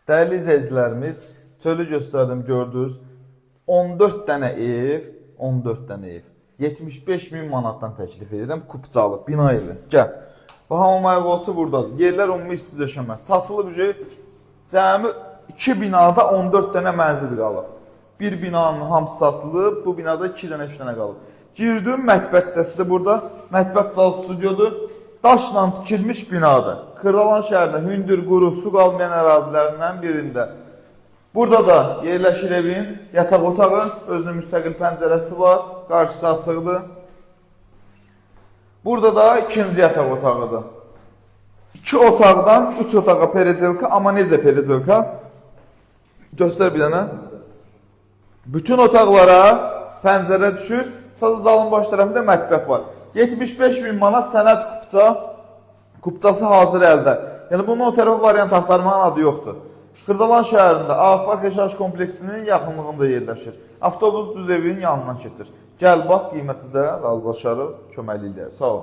Dəyərli izləyicilərimiz, çölü göstərdim, gördünüz. 14 dənə ev, 75 min manatdan təklif edirəm. Kupçalı, bina evi. Gəl. Bu hamam ayaqosu buradadır. Yerlər ümumi isti döşəmə. Satılıb cəmi 2 binada 14 dənə mənzil qalıb. Bir binanın hamısı satılıb, bu binada 2 dənə, 3 dənə qalıb. Girdim, mətbəx hissəsidir burada. Mətbəx zal stüdyodur. Daşla tikilmiş binadır. Kırdalan şəhərində hündür, quru, su qalmayan ərazilərindən birində. Burada da yerləşir evin yataq otağı, özünün müstəqil pəncərəsi var, qarşısı açıqdır. Burada da ikinci yataq otağıdır. 2 otaqdan 3 otağa pericelka, amma necə pericelka? Göstər bir dənə. Bütün otaqlara pəncərə düşür, sadəcə zalın baş tərəfində mətbəx var. 75 min manat sənəd kupçası hazır əldə. Yəni bunun o tərəfi variant axtarmanın adı yoxdur. Xırdalan şəhərində Ağapark yaşayış kompleksinin yaxınlığında yerləşir. Avtobus düz evin yanından keçir. Gəl bax, qiyməti də razılaşarıq, köməkli eləyər. Sağ ol.